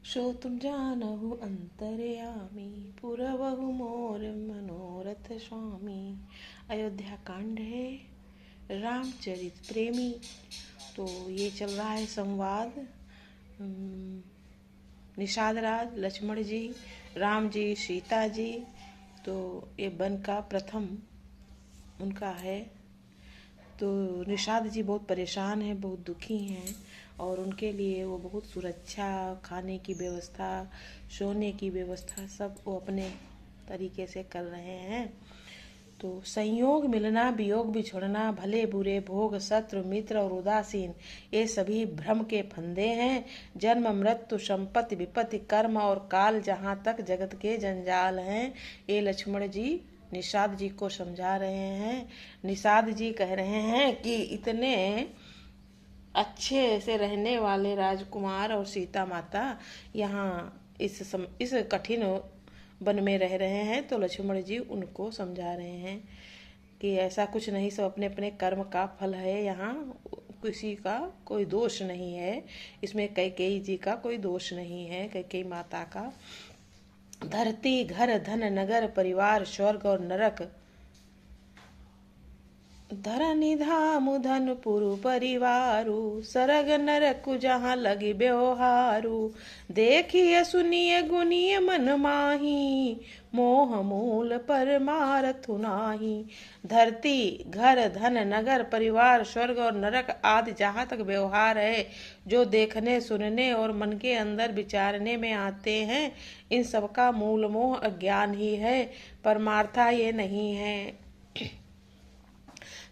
श्रोतुं जानहु अंतर्यामी पुरवहु मोर मनोरथ स्वामी। अयोध्या कांड है रामचरित प्रेमी। तो ये चल रहा है संवाद। निषाद राज, लक्ष्मण जी, राम जी, सीता जी। तो ये वन का प्रथम उनका है। तो निषाद जी बहुत परेशान हैं, बहुत दुखी हैं और उनके लिए वो बहुत सुरक्षा, खाने की व्यवस्था, सोने की व्यवस्था सब वो अपने तरीके से कर रहे हैं। तो संयोग मिलना, वियोग बिछुड़ना, भले बुरे, भोग, शत्रु, मित्र और उदासीन, ये सभी भ्रम के फंदे हैं। जन्म, मृत्यु, संपत्ति, विपत्ति, कर्म और काल, जहाँ तक जगत के जंजाल हैं, ये लक्ष्मण जी निषाद जी को समझा रहे हैं। निषाद जी कह रहे हैं कि इतने अच्छे से रहने वाले राजकुमार और सीता माता यहाँ इस कठिन वन में रह रहे हैं। तो लक्ष्मण जी उनको समझा रहे हैं कि ऐसा कुछ नहीं, सब अपने अपने कर्म का फल है। यहाँ किसी का कोई दोष नहीं है, इसमें कैकेयी जी का कोई दोष नहीं है, कैकेयी माता का। धरती, घर, धन, नगर, परिवार, स्वर्ग और नरक, धरनी धाम धन पुरु परिवारु, सरग नरकु जहाँ लगी व्यवहारु। देखिए सुनिए गुनिए मन माही, मोह मूल परमारथु नाही। धरती, घर, धन, नगर, परिवार, स्वर्ग और नरक आदि जहाँ तक व्यवहार है, जो देखने, सुनने और मन के अंदर विचारने में आते हैं, इन सबका मूल मोह अज्ञान ही है, परमार्था ये नहीं है।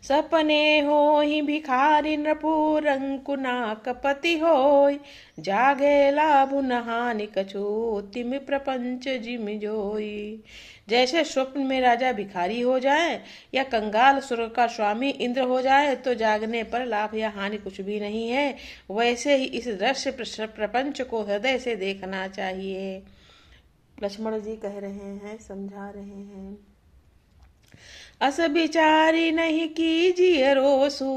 सपने हो ही भिखारी नृपुर अंकुना कपति होय, जागे लाभ नहानि कछु तिम प्रपंच जिम जोई। जैसे स्वप्न में राजा भिखारी हो जाए या कंगाल स्वर्ग का स्वामी इंद्र हो जाए तो जागने पर लाभ या हानि कुछ भी नहीं है, वैसे ही इस दृश्य प्रपंच को हृदय से देखना चाहिए। लक्ष्मण जी कह रहे हैं, समझा रहे हैं। अस विचारी नहीं कीजिए रोसु,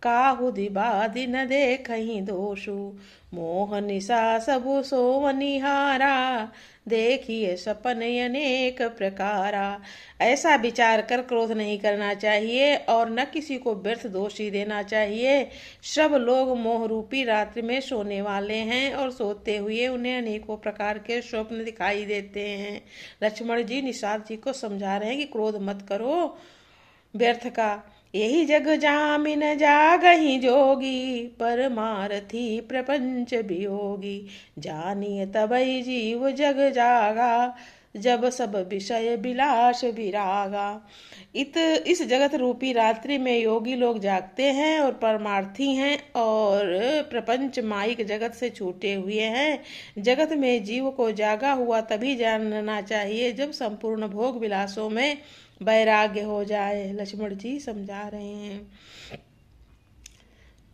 काहु दिबादि न देखहि दोषु। मोह निशा सबु सोवनिहारा, देखिए सपन अनेक प्रकारा। ऐसा विचार कर क्रोध नहीं करना चाहिए और न किसी को व्यर्थ दोषी देना चाहिए। सब लोग मोह रूपी रात्रि में सोने वाले हैं और सोते हुए उन्हें अनेकों प्रकार के स्वप्न दिखाई देते हैं। लक्ष्मण जी निषाद जी को समझा रहे हैं कि क्रोध मत करो व्यर्थ का। यही जग जामिन जागहि जोगी, परमारथी प्रपंच वियोगी। जानिए तबई जीव जग जागा, जब सब विषय विलास विरागा। इस जगत रूपी रात्रि में योगी लोग जागते हैं और परमार्थी हैं और प्रपंच माइक जगत से छूटे हुए हैं। जगत में जीव को जागा हुआ तभी जानना चाहिए जब संपूर्ण भोग विलासों में वैराग्य हो जाए। लक्ष्मण जी समझा रहे हैं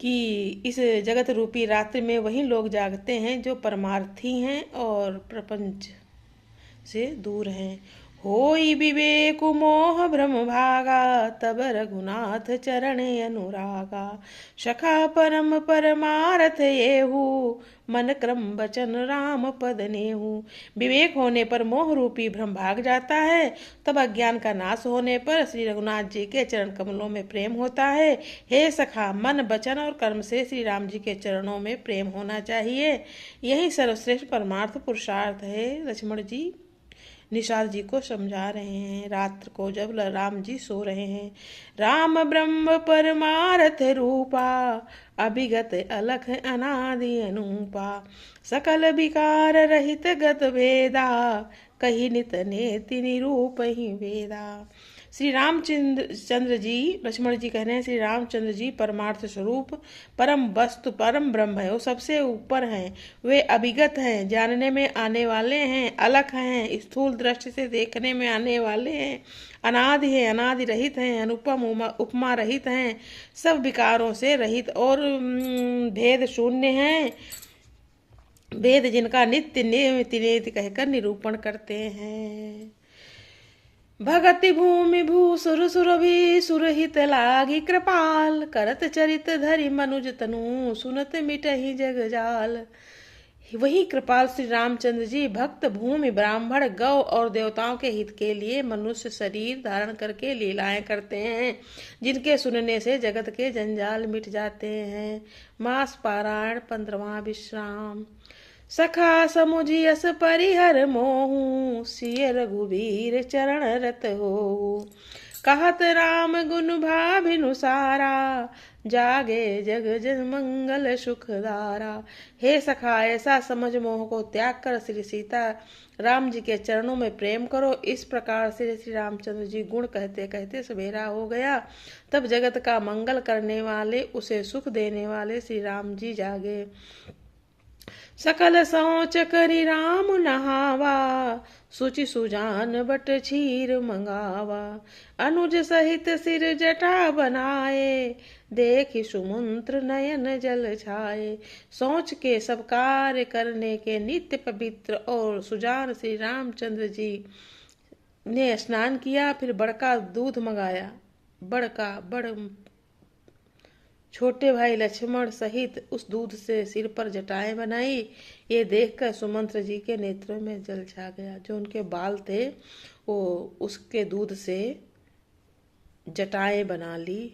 कि इस जगत रूपी रात्रि में वही लोग जागते हैं जो परमार्थी हैं और प्रपंच से दूर हैं। होई विवेक मोह भ्रम भागा, तब रघुनाथ चरणे अनुरागा। सखा परम परमारथ येहू, मन क्रम वचन राम पद नेहू। विवेक होने पर मोह रूपी भ्रम भाग जाता है, तब अज्ञान का नाश होने पर श्री रघुनाथ जी के चरण कमलों में प्रेम होता है। हे सखा, मन वचन और कर्म से श्री राम जी के चरणों में प्रेम होना चाहिए। यही सर्वश्रेष्ठ परमार्थ पुरुषार्थ है। लक्ष्मण जी निषाद जी को समझा रहे हैं। रात्र को जब राम जी सो रहे हैं, राम ब्रह्म परमार्थ रूपा, अभिगत अलख अनादि अनूपा। सकल विकार रहित गत भेदा, कही नित नेति निरूप ही वेदा। श्री रामचंद्र जी, लक्ष्मण जी कह रहे हैं, श्री रामचंद्र जी परमार्थ स्वरूप परम वस्तु परम ब्रह्म है, वो सबसे ऊपर हैं। वे अभिगत हैं, जानने में आने वाले हैं, अलख हैं, स्थूल दृष्टि से देखने में आने वाले हैं, अनादि है, अनादि रहित हैं, अनुपम उपमा रहित हैं, सब विकारों से रहित और भेद शून्य हैं। वेद जिनका नित्य नियमित नियत कहकर निरूपण करते हैं। भगति भूमि भू सुर सुरभि सुरहित लागी कृपाल, करत चरित धरि मनुज तनु, सुनत मिटहि जग जाल। वही कृपाल श्री रामचंद्र जी भक्त, भूमि, ब्राह्मण, गौ और देवताओं के हित के लिए मनुष्य शरीर धारण करके लीलाएं करते हैं, जिनके सुनने से जगत के जंजाल मिट जाते हैं। मास पारायण 15वां विश्राम। सखा समुझि यस परिहर मोहू, सिय रघुवीर चरण रत हो। कहत राम गुण भाभिनु सारा, जागे जग जन मंगल सुखदारा। हे सखा, ऐसा समझ मोह को त्याग कर श्री सीता राम जी के चरणों में प्रेम करो। इस प्रकार से श्री रामचंद्र जी गुण कहते कहते सवेरा हो गया। तब जगत का मंगल करने वाले, उसे सुख देने वाले श्री राम जी जागे। सकल सोच करी राम नहावा, सुचि सुजान बट क्षीर मंगावा। अनुज सहित सिर जटा बनाए, देखि सुमंत्र नयन जल छाए। सोच के सब कार्य करने के नित्य पवित्र और सुजान श्री रामचंद्र जी ने स्नान किया, फिर बड़का दूध मंगाया। बड़ छोटे भाई लक्ष्मण सहित उस दूध से सिर पर जटाएं बनाई। ये देखकर सुमंत्र जी के नेत्रों में जल छा गया। जो उनके बाल थे वो उसके दूध से जटाएं बना ली।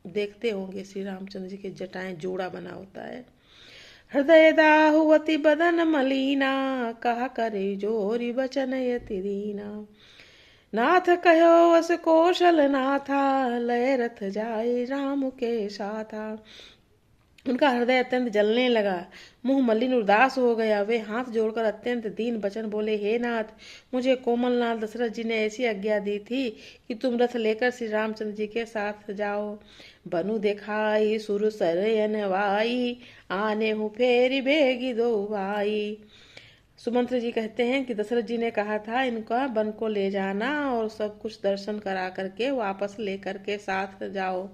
देखते होंगे श्री रामचंद्र जी के जटाएं जोड़ा बना होता है। हृदय दाहुवती बदन मलीना, कहा करे जोरी बचन यति दीना। नाथ कहो वस कौशल नाथा, लय रथ जाए राम के साथा। उनका हृदय अत्यंत जलने लगा, मुंह मलिन उदास हो गया। वे हाथ जोड़कर अत्यंत दीन वचन बोले, हे नाथ, मुझे कोमलनाथ दशरथ जी ने ऐसी आज्ञा दी थी कि तुम रथ लेकर श्री रामचंद्र जी के साथ जाओ। बनु दिखाई सुर सरयन वाई, आने हूँ फेरी बेगी दो भाई। सुमंत्र जी कहते हैं कि दशरथ जी ने कहा था इनका वन को ले जाना और सब कुछ दर्शन करा करके वापस लेकर के साथ जाओ।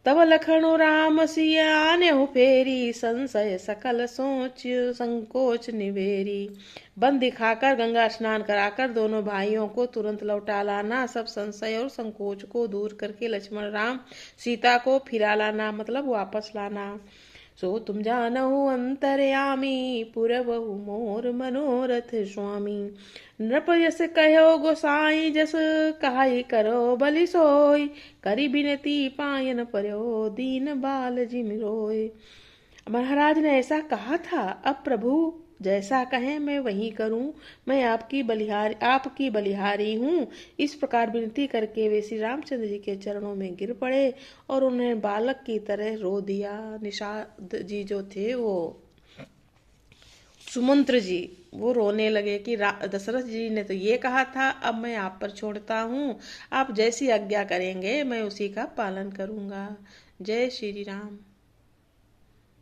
तब लखन राम सिया आने हो फेरी, संशय सकल सोच संकोच निवेरी। वन दिखाकर गंगा स्नान कराकर दोनों भाइयों को तुरंत लौटा लाना, सब संशय और संकोच को दूर करके लक्ष्मण राम सीता को फिरा लाना, मतलब वापस लाना। सो तुम जानहु अंतर्यामी, पुरबहु मोर मनोरथ स्वामी। नृप यस कहो गोसाई, जस कहाई करो बलि सोई। करी बिनती पायन पर्यो, दीन बाल जिम रोय। महाराज ने ऐसा कहा था, अब प्रभु जैसा कहें मैं वही करूं। मैं आपकी बलिहारी हूँ। इस प्रकार विनती करके वे श्री रामचंद्र जी के चरणों में गिर पड़े और उन्हें बालक की तरह रो दिया। निषाद जी जो थे वो सुमंत्र जी वो रोने लगे कि दशरथ जी ने तो ये कहा था, अब मैं आप पर छोड़ता हूँ, आप जैसी आज्ञा करेंगे मैं उसी का पालन करूंगा। जय श्री राम।